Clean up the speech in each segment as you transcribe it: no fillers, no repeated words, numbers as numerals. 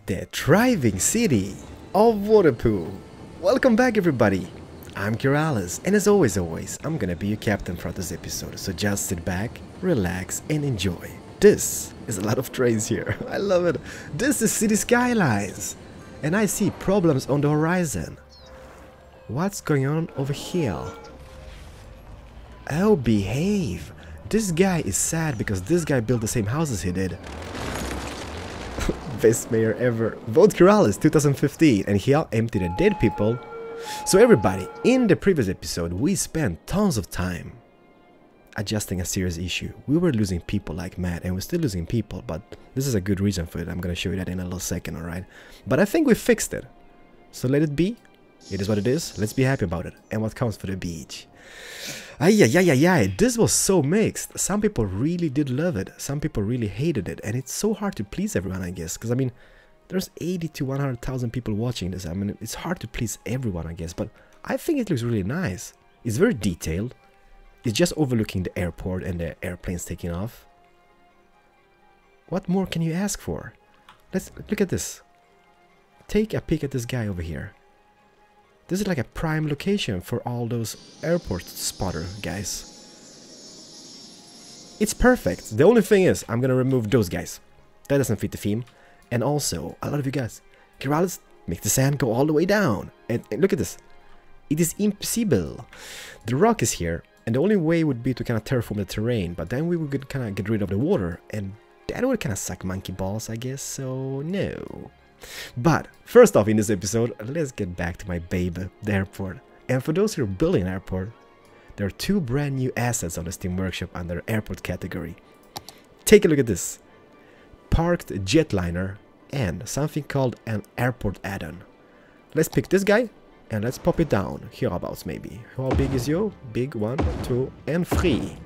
The thriving city of Waterpoo. Welcome back, everybody. I'm Keralis, and as always, I'm gonna be your captain for this episode, so just sit back, relax, and enjoy. This is a lot of trains here. I love it. This is City Skylines, and I see problems on the horizon. What's going on over here? Oh, behave. This guy is sad because this guy built the same houses he did. Best mayor ever. Vote Keralis 2015, and here empty the dead people. So everybody, in the previous episode we spent tons of time adjusting a serious issue. We were losing people like mad, and we're still losing people, but this is a good reason for it. I'm gonna show you that in a little second, alright? But I think we fixed it. So let it be. It is what it is. Let's be happy about it. And what comes for the beach? Ay, this was so mixed. Some people really did love it. Some people really hated it. And it's so hard to please everyone, I guess. Because, I mean, there's 80 to 100,000 people watching this. I mean, it's hard to please everyone, I guess. But I think it looks really nice. It's very detailed. It's just overlooking the airport and the airplanes taking off. What more can you ask for? Let's look at this. Take a peek at this guy over here. This is like a prime location for all those airport spotter guys. It's perfect. The only thing is, I'm gonna remove those guys. That doesn't fit the theme. And also, a lot of you guys, Keralis, make the sand go all the way down. And look at this. It is impossible. The rock is here, and the only way would be to kind of terraform the terrain, but then we would kind of get rid of the water, and that would kind of suck monkey balls, I guess, so no. But first off, in this episode, let's get back to my babe, the airport. And for those who are building an airport, there are two brand new assets on the Steam Workshop under airport category. Take a look at this. Parked jetliner and something called an airport add-on. Let's pick this guy and let's pop it down. Hereabouts maybe. How big is you? Big, 1, 2, and 3.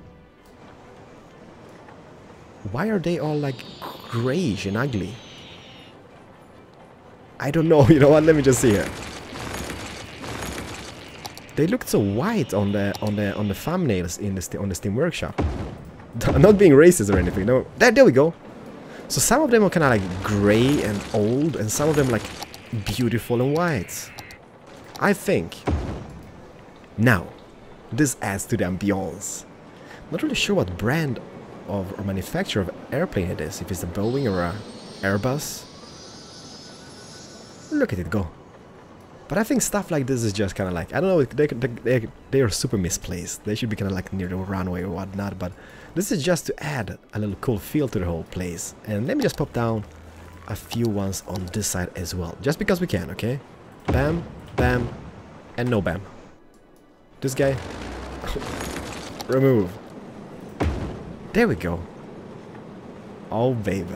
Why are they all like grayish and ugly? I don't know, you know what, let me just see here. They looked so white on the thumbnails in on the Steam Workshop. I'm not being racist or anything, no. There we go. So some of them are kinda like grey and old, and some of them like beautiful and white. I think. Now, this adds to the ambiance. Not really sure what brand of or manufacturer of airplane it is, if it's a Boeing or a Airbus. Look at it go. But I think stuff like this is just kind of like, I don't know, they are super misplaced. They should be kind of like near the runway or whatnot, but this is just to add a little cool feel to the whole place. And let me just pop down a few ones on this side as well, just because we can, okay? Bam, bam, and no bam. This guy, remove. There we go. Oh baby.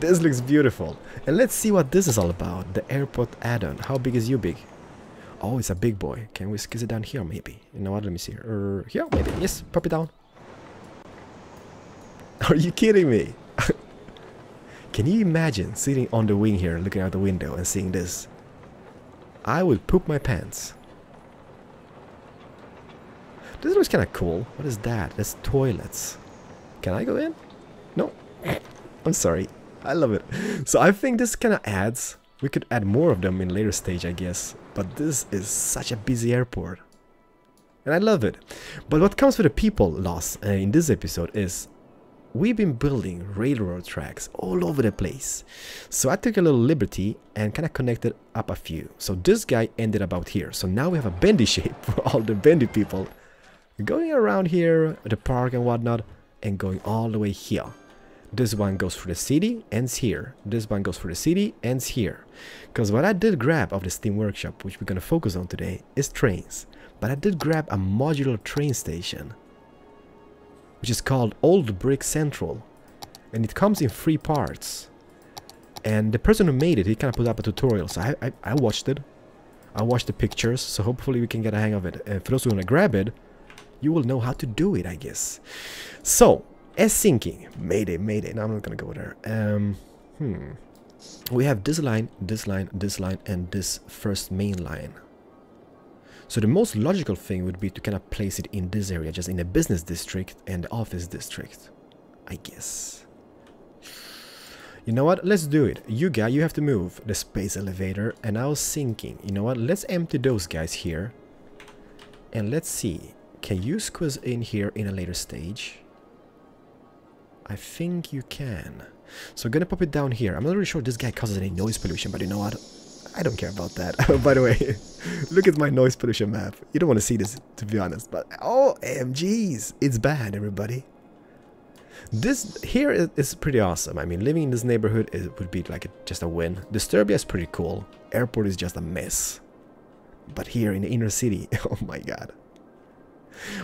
This looks beautiful. And let's see what this is all about. The airport add-on. How big is you big? Oh, it's a big boy. Can we skizz it down here maybe? You know what? Let me see. Here maybe. Yes, pop it down. Are you kidding me? Can you imagine sitting on the wing here, looking out the window and seeing this? I would poop my pants. This looks kind of cool. What is that? That's toilets. Can I go in? No. I'm sorry. I love it. So I think this kind of adds. We could add more of them in later stage, I guess. But this is such a busy airport. And I love it. But what comes with the people loss in this episode is we've been building railroad tracks all over the place. So I took a little liberty and kind of connected up a few. So this guy ended about here. So now we have a bendy shape for all the bendy people. Going around here, the park and whatnot, and going all the way here. This one goes for the city, ends here. This one goes for the city, ends here. Because what I did grab of the Steam Workshop, which we're going to focus on today, is trains. But I did grab a modular train station, which is called Old Brick Central. And it comes in 3 parts. And the person who made it, he kind of put up a tutorial. So I watched it. I watched the pictures, so hopefully we can get a hang of it. And for those who want to grab it, you will know how to do it, I guess. So, as sinking, mayday, mayday. No, I'm not gonna go there. We have this line, this line, this line, and this first main line. So the most logical thing would be to kind of place it in this area, just in the business district and the office district, I guess. You know what? Let's do it. You guy, you have to move the space elevator. And I was thinking, you know what? Let's empty those guys here. And let's see. Can you squeeze in here in a later stage? I think you can. So I'm gonna pop it down here. I'm not really sure this guy causes any noise pollution, but you know what? I don't care about that. By the way, look at my noise pollution map. You don't want to see this, to be honest, but oh, MGs, it's bad, everybody. This here is pretty awesome. I mean, living in this neighborhood would be like just a win. Disturbia is pretty cool. Airport is just a mess. But here in the inner city, oh my god.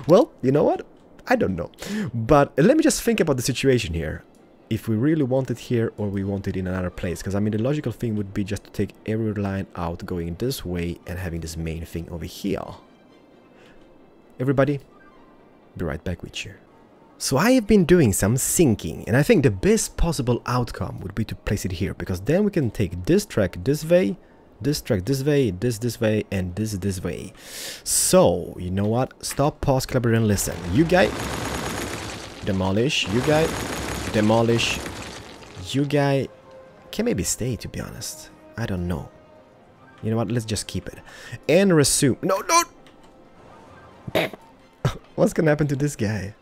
Well, you know what? I don't know. But let me just think about the situation here. If we really want it here or we want it in another place. Because I mean the logical thing would be just to take every line out going this way and having this main thing over here. Everybody, be right back with you. So I have been doing some thinking and I think the best possible outcome would be to place it here. Because then we can take this track this way, this track this way, this way, and this way. So, you know what? Stop, pause, collaborate, and listen. You guy, demolish. You guy, demolish. You guy can maybe stay, to be honest. I don't know. You know what? Let's just keep it. And resume. No, no! What's gonna happen to this guy?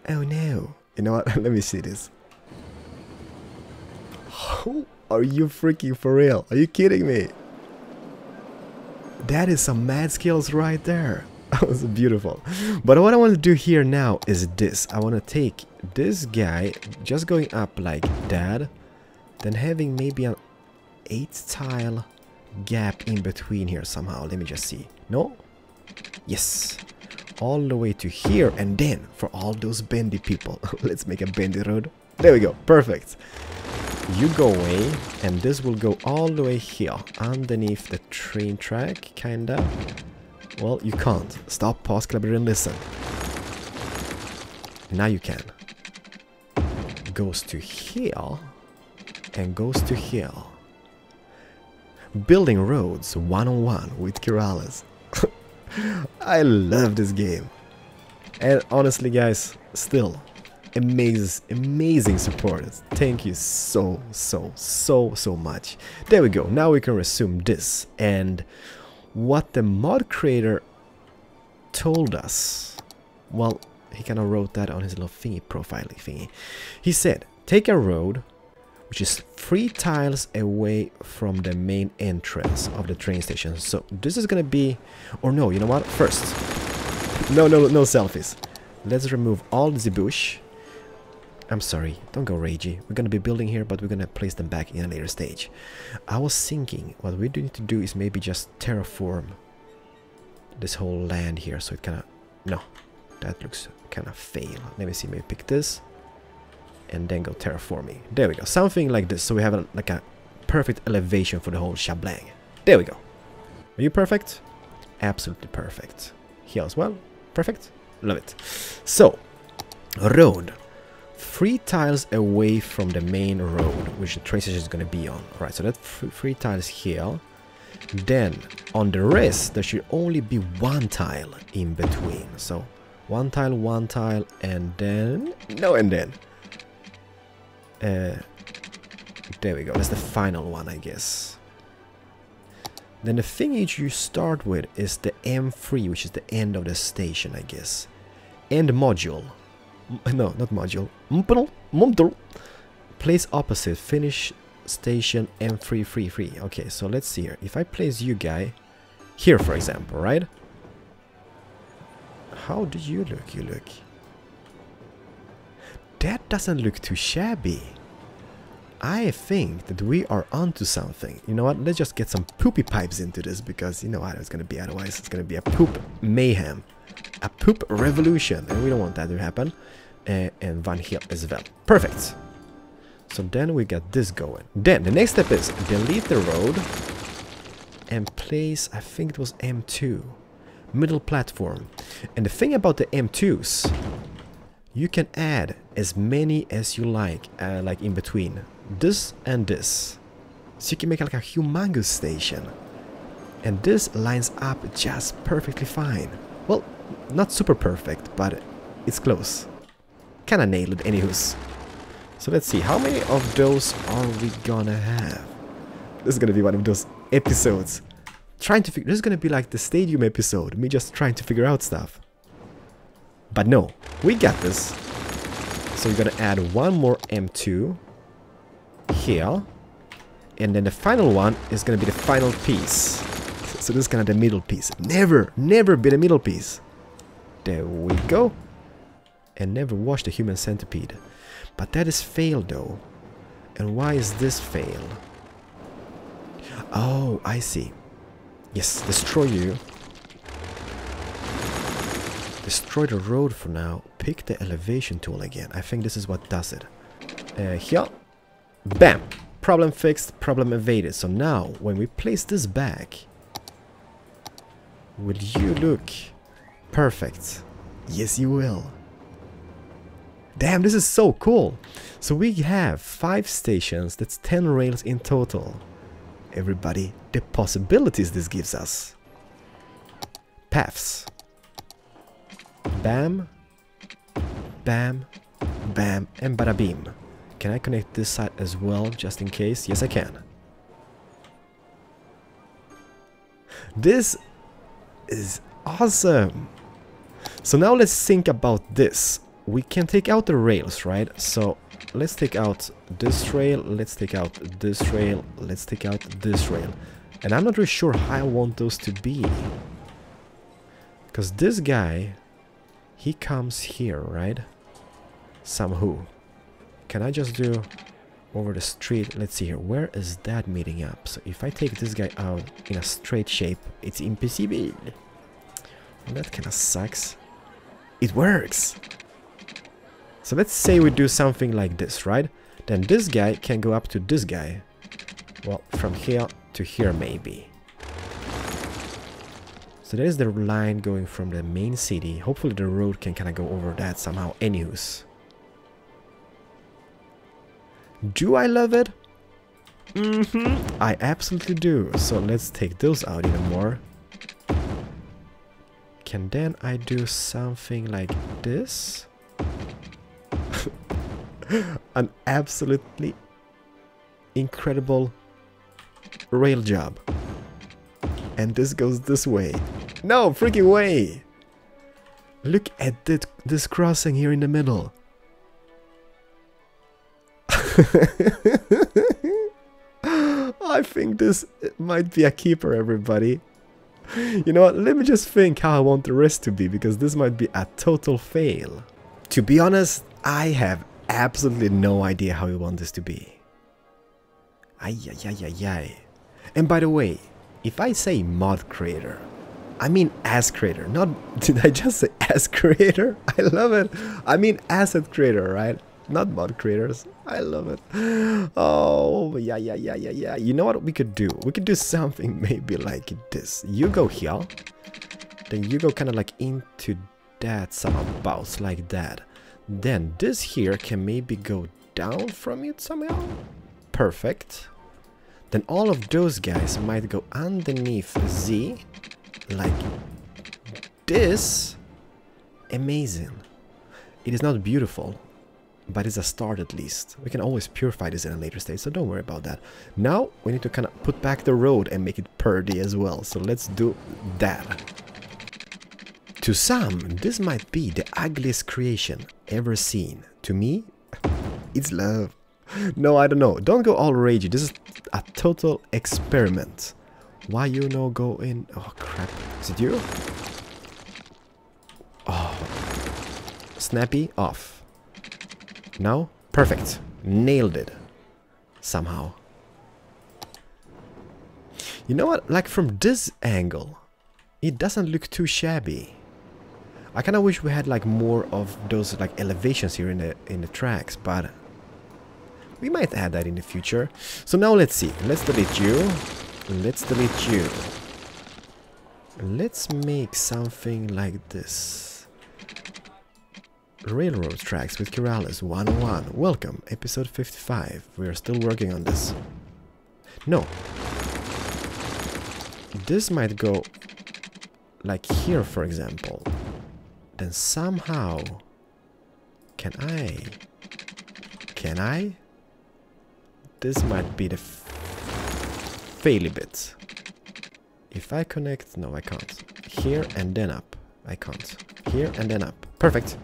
Oh no. You know what? Let me see this. Are you freaking for real? Are you kidding me? That is some mad skills right there. That was beautiful. But what I want to do here now is this. I want to take this guy just going up like that. Then having maybe an 8-tile gap in between here somehow. Let me just see. No? Yes. All the way to here. And then for all those bendy people. Let's make a bendy road. There we go. Perfect. You go away, and this will go all the way here, underneath the train track, kinda. Well, you can't. Stop, pause, collaborate, and listen. Now you can. Goes to here, and goes to here. Building roads one-on-one with Keralis. I love this game. And honestly, guys, still... amazing support. Thank you so much. There we go. Now we can resume this. And what the mod creator told us, well, he kind of wrote that on his little thingy profile thingy. He said, take a road which is 3 tiles away from the main entrance of the train station. So this is gonna be, or no, you know what? First, no selfies. Let's remove all the bush. I'm sorry, don't go ragey. We're gonna be building here, but we're gonna place them back in a later stage. I was thinking what we need to do is maybe just terraform this whole land here, so it kinda... No, that looks kinda fail. Let me see, maybe pick this and then go terraforming. There we go, something like this, so we have like a perfect elevation for the whole shablang. There we go. Are you perfect? Absolutely perfect. Here as well, perfect. Love it. So, road. 3 tiles away from the main road, which the train station is going to be on. Alright, so that's 3 tiles here. Then, on the rest, there should only be 1 tile in between. So, 1 tile, and then... No, and then. There we go. That's the final one, I guess. Then the thing you start with is the M3, which is the end of the station, I guess. End module. No, not module. Modular. Place opposite. Finish station M333. Okay, so let's see here. If I place you guy here, for example, right? How do you look? You look. That doesn't look too shabby. I think that we are onto something. You know what? Let's just get some poopy pipes into this, because you know how it's gonna be otherwise. It's gonna be a poop mayhem. A poop revolution, and we don't want that to happen. And Van here as well. Perfect. So then we got this going. Then the next step is delete the road and place, I think it was M2, middle platform. And the thing about the M2s, you can add as many as you like in between this and this. So you can make like a humongous station. And this lines up just perfectly fine. Well, not super perfect, but it's close. Kinda nailed it, anywho's. So let's see, how many of those are we gonna have? This is gonna be one of those episodes. This is gonna be like the stadium episode, me just trying to figure out stuff. But no, we got this. So we're gonna add one more M2 here. And then the final one is gonna be the final piece. So this is kind of the middle piece. Never be the middle piece. There we go. And never wash the human centipede. But that is fail though. And why is this fail? Oh, I see. Yes, destroy you. Destroy the road for now. Pick the elevation tool again. I think this is what does it. Here. Bam! Problem fixed, problem evaded. So now, when we place this back, will you look perfect? Yes, you will. Damn, this is so cool. So we have 5 stations. That's 10 rails in total. Everybody, the possibilities this gives us. Paths. Bam, bam, bam, and bada beam. Can I connect this side as well, just in case? Yes, I can. This is awesome. So now let's think about this. We can take out the rails, right? So let's take out this rail, let's take out this rail, let's take out this rail. And I'm not really sure how I want those to be. Because this guy, he comes here, right? Somehow. Can I just do over the street? Let's see here. Where is that meeting up? So if I take this guy out in a straight shape, it's impossible. Well, that kind of sucks. It works. So let's say we do something like this, right? Then this guy can go up to this guy. Well, from here to here maybe. So there's the line going from the main city. Hopefully the road can kind of go over that somehow. Anyways. Do I love it? I absolutely do. So let's take those out even more. Can then I do something like this? An absolutely incredible rail job. And this goes this way. No freaking way! Look at this crossing here in the middle. I think this might be a keeper, everybody. You know what, let me just think how I want the rest to be, because this might be a total fail. To be honest, I have absolutely no idea how we want this to be. Ay. And by the way, if I say mod creator, I mean as creator, not... Did I just say as creator? I love it. I mean asset creator, right? Not mod creators. I love it. Oh, yeah. You know what we could do? We could do something maybe like this. You go here. Then you go kind of like into that somehow, like that. Then this here can maybe go down from it somehow. Perfect. Then all of those guys might go underneath Z. Like this. Amazing. It is not beautiful, but it's a start at least. We can always purify this in a later stage, so don't worry about that. Now we need to kind of put back the road and make it purdy as well. So let's do that. To some, this might be the ugliest creation ever seen. To me, it's love. No, I don't know. Don't go all ragey. This is a total experiment. Why you no go in? Oh crap. Is it you? Oh. Snappy off. Now? Perfect. Nailed it. Somehow. You know what? Like from this angle, it doesn't look too shabby. I kind of wish we had like more of those like elevations here in the tracks, but we might add that in the future. So now let's see. Let's delete you. Let's delete you. Let's make something like this. Railroad tracks with Keralis 101. Welcome, episode 55. We are still working on this. No. This might go like here, for example. Then somehow can I Can I? This might be the faily bit. If I connect... No, I can't. Here and then up. I can't. Here and then up. Perfect.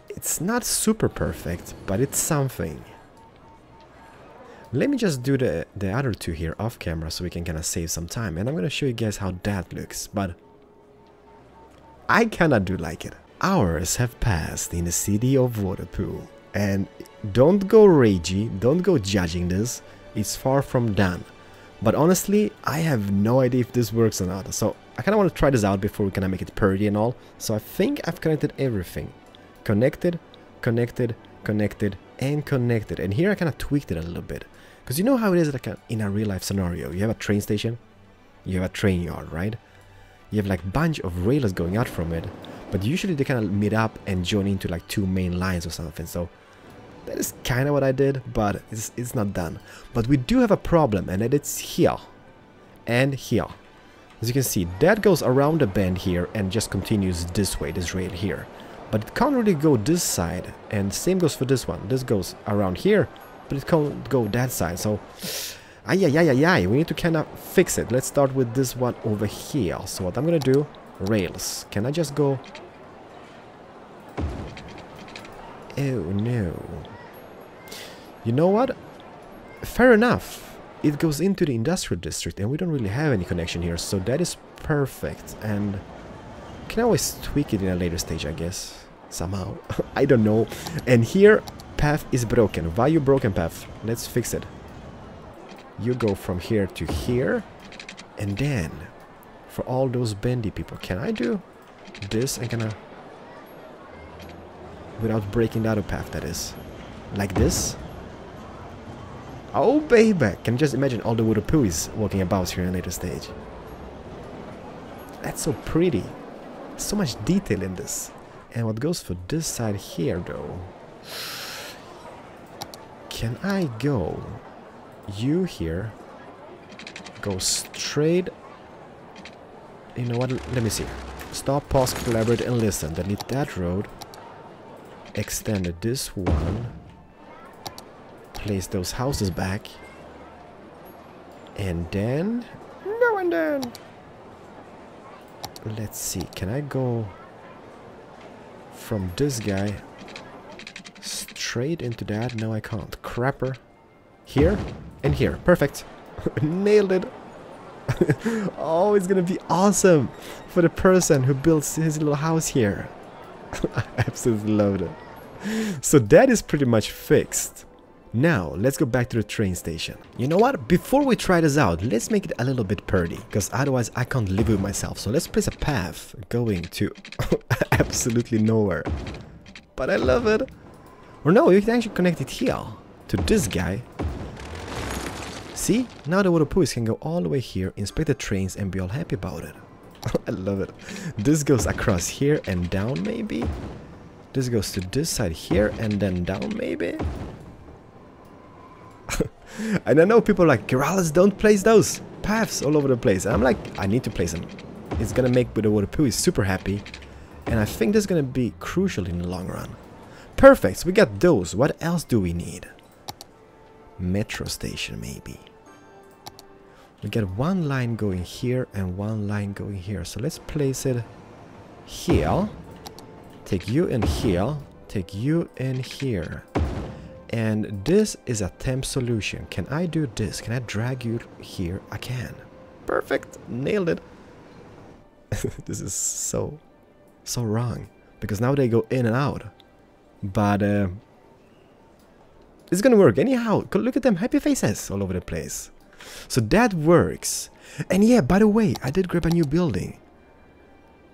It's not super perfect, but it's something. Let me just do the other two here off camera so we can kind of save some time. And I'm going to show you guys how that looks. But I kind of do like it. Hours have passed in the city of Waterpool. And don't go ragey, don't go judging this. It's far from done. But honestly, I have no idea if this works or not. So I kind of want to try this out before we kind of make it pretty and all. So I think I've connected everything. Connected, connected, connected, and connected. And here I kind of tweaked it a little bit. Because you know how it is like in a real life scenario. You have a train station, you have a train yard, right? You have like a bunch of rails going out from it. But usually they kind of meet up and join into like two main lines or something. So that is kind of what I did, but it's not done. But we do have a problem, and it's here and here. As you can see, that goes around the bend here and just continues this way, this rail here. But it can't really go this side, and same goes for this one. This goes around here, but it can't go that side. So, we need to kind of fix it. Let's start with this one over here. So what I'm gonna do, rails. Can I just go? Oh no. You know what? Fair enough. It goes into the industrial district, and we don't really have any connection here, so that is perfect. And can always tweak it in a later stage, I guess. Somehow. I don't know. And here, path is broken. Why you broken path? Let's fix it. You go from here to here. And then, for all those bendy people, can I do this and kind of... without breaking the other path, that is. Like this. Oh, baby. Can you just imagine all the Waterpooies walking about here in a later stage? That's so pretty. So much detail in this. And what goes for this side here, though? Can I go? You here. Go straight. You know what? Let me see. Stop, pause, collaborate, and listen. Delete that road. Extend this one. Place those houses back. And then... no, and then... let's see. Can I go... from this guy... straight into that? No, I can't. Crapper. Here and here. Perfect. Nailed it. Oh, it's gonna be awesome for the person who builds his little house here. I absolutely love it. So that is pretty much fixed. Now, let's go back to the train station. You know what? Before we try this out, let's make it a little bit pretty, because otherwise I can't live with myself. So let's place a path going to absolutely nowhere. But I love it. Or no, you can actually connect it here to this guy. See? Now the Waterpooies can go all the way here, inspect the trains, and be all happy about it. I love it. This goes across here and down, maybe? This goes to this side here and then down, maybe? And I know people are like, Keralis, don't place those paths all over the place. And I'm like, I need to place them. It's gonna make the Waterpooies super happy. And I think this is gonna be crucial in the long run. Perfect, so we got those. What else do we need? Metro station, maybe. We get one line going here and one line going here. So let's place it here. Take you in here. Take you in here. And this is a temp solution. Can I do this? Can I drag you here? I can. Perfect. Nailed it. This is so wrong. Because now they go in and out. But it's gonna work anyhow. Look at them. Happy faces all over the place. So that works. And yeah, by the way, I did grab a new building.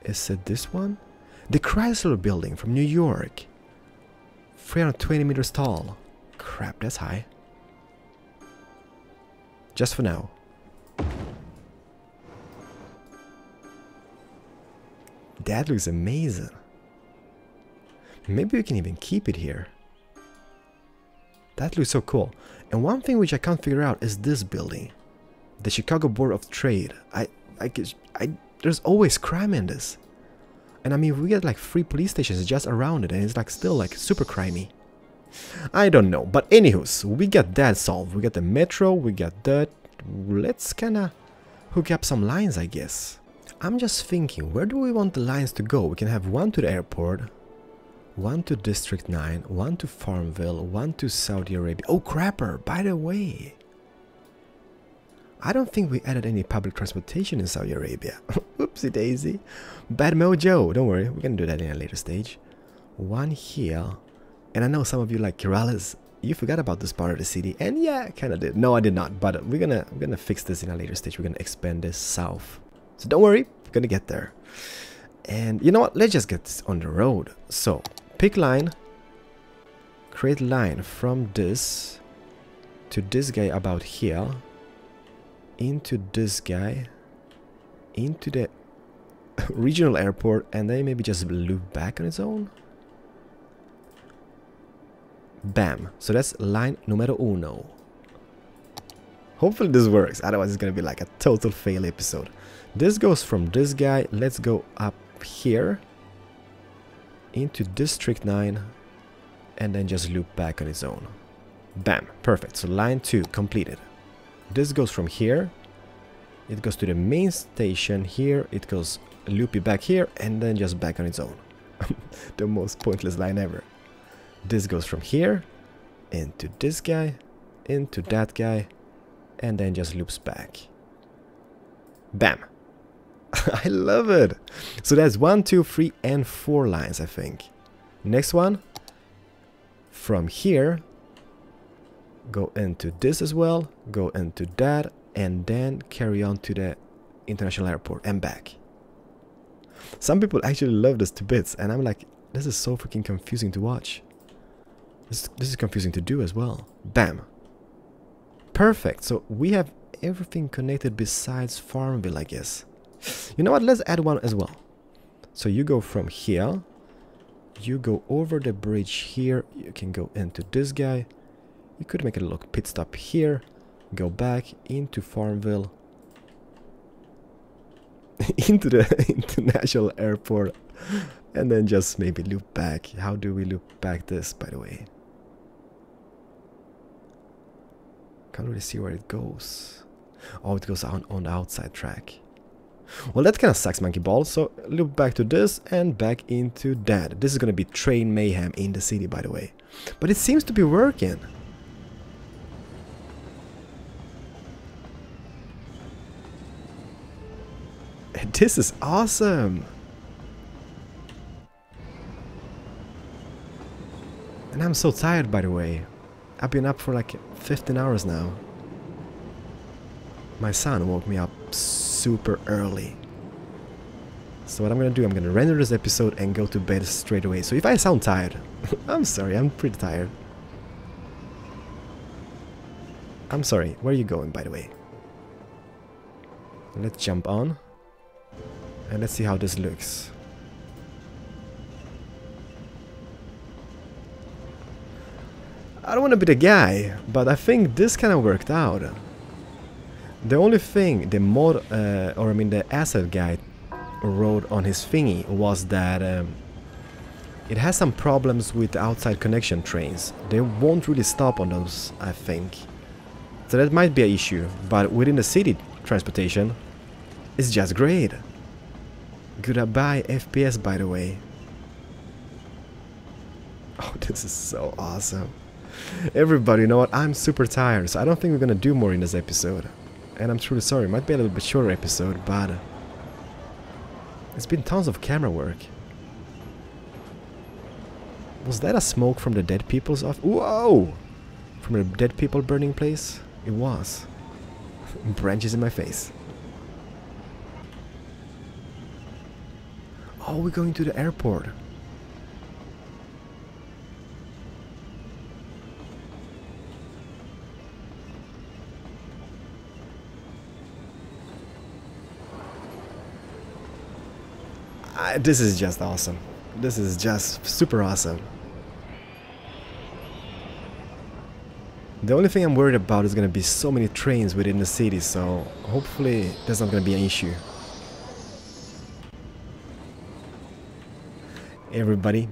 Is it this one? The Chrysler building from New York. 320 meters tall. Crap, that's high. Just for now. That looks amazing. Maybe we can even keep it here. That looks so cool. And one thing which I can't figure out is this building. The Chicago Board of Trade. There's always crime in this. And I mean, we get like 3 police stations just around it, and it's like still like super crimey. I don't know, but anywho's, we got that solved. We got the metro, we got that. Let's kinda hook up some lines, I guess. I'm just thinking, where do we want the lines to go? We can have one to the airport, one to District 9, one to Farmville, one to Saudi Arabia. Oh, crapper, by the way. I don't think we added any public transportation in Saudi Arabia. Oopsie daisy. Bad mojo. Don't worry, we can do that in a later stage. One here. And I know some of you like Keralis, you forgot about this part of the city. And yeah, I kinda did. No, I did not. But we're gonna fix this in a later stage. We're gonna expand this south. So don't worry, we're gonna get there. And you know what? Let's just get this on the road. So pick line. Create line from this to this guy about here. Into this guy, into the regional airport, and then maybe just loop back on its own. Bam. So that's line numero uno. Hopefully this works, otherwise it's gonna be like a total fail episode. This goes from this guy. Let's go up here into District 9 and then just loop back on its own. Bam. Perfect. So line 2 completed. This goes from here, it goes to the main station here, it goes loopy back here, and then just back on its own. The most pointless line ever. This goes from here, into this guy, into that guy, and then just loops back. Bam! I love it! So that's 1, 2, 3, and 4 lines, I think. Next one, from here, go into this as well, go into that, and then carry on to the international airport and back. Some people actually love this to bits, and I'm like, this is so freaking confusing to watch. This is confusing to do as well. Bam. Perfect. So we have everything connected besides Farmville, I guess. You know what? Let's add one as well. So you go from here, you go over the bridge here, you can go into this guy. You could make a little pit stop here, go back into Farmville, into the international airport, and then just maybe loop back. How do we loop back this, by the way? Can't really see where it goes. Oh, it goes on the outside track. Well, that kind of sucks, monkey ball. So loop back to this and back into that. This is gonna be train mayhem in the city, by the way. But it seems to be working. This is awesome. And I'm so tired, by the way. I've been up for like 15 hours now. My son woke me up super early. So what I'm gonna do, I'm gonna render this episode and go to bed straight away. So if I sound tired, I'm sorry, I'm pretty tired. I'm sorry, where are you going, by the way? Let's jump on. And let's see how this looks. I don't want to be the guy, but I think this kind of worked out. The only thing the the asset guy wrote on his thingy was that it has some problems with the outside connection trains. They won't really stop on those, I think. So that might be an issue, but within the city transportation, it's just great. Goodbye FPS, by the way. Oh, this is so awesome. Everybody, you know what? I'm super tired, so I don't think we're gonna do more in this episode. And I'm truly sorry, it might be a little bit shorter episode, but it's been tons of camera work. Was that a smoke from the dead people's off? Whoa! From the dead people burning place? It was. Branches in my face. Oh, we're going to the airport. This is just awesome. This is just super awesome. The only thing I'm worried about is gonna be so many trains within the city, so hopefully that's not gonna be an issue. everybody.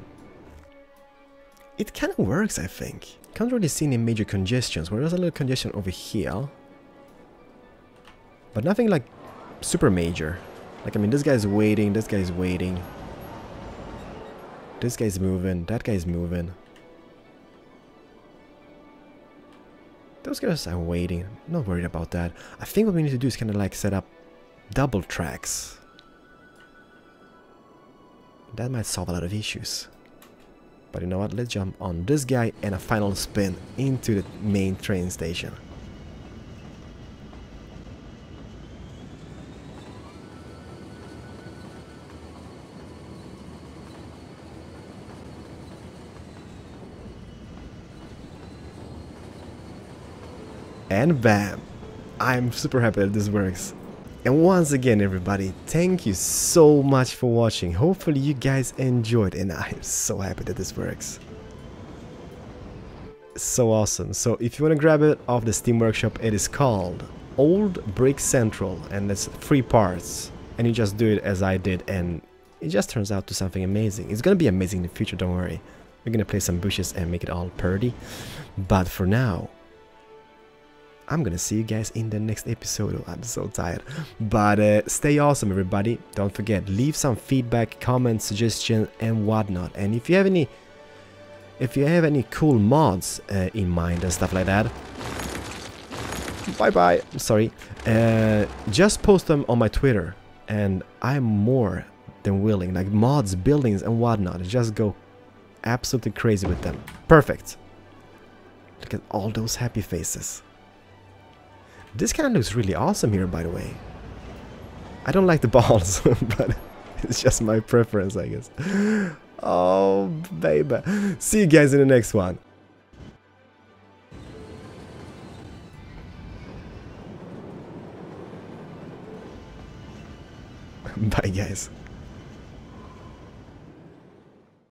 It kind of works, I think. Can't really see any major congestions. Well, there's a little congestion over here. But nothing like super major. Like, I mean, this guy's waiting, this guy's waiting. This guy's moving, that guy's moving. Those guys are waiting. I'm not worried about that. I think what we need to do is kind of like set up double tracks. That might solve a lot of issues. But you know what? Let's jump on this guy and a final spin into the main train station. And bam! I'm super happy that this works. And once again, everybody, thank you so much for watching. Hopefully you guys enjoyed, and I'm so happy that this works. So awesome. So if you want to grab it off the Steam Workshop, it is called Old Brick Central, and it's 3 parts. And you just do it as I did, and it just turns out to something amazing. It's gonna be amazing in the future, don't worry. We're gonna place some bushes and make it all purdy. But for now, I'm gonna see you guys in the next episode. I'm so tired. But stay awesome, everybody. Don't forget, leave some feedback, comments, suggestions, and whatnot. And if you have any cool mods in mind and stuff like that, bye. I'm sorry. Just post them on my Twitter, and I'm more than willing. Like mods, buildings, and whatnot. Just go absolutely crazy with them. Perfect. Look at all those happy faces. This kind of looks really awesome here, by the way. I don't like the balls, but it's just my preference, I guess. Oh, baby. See you guys in the next one. Bye, guys.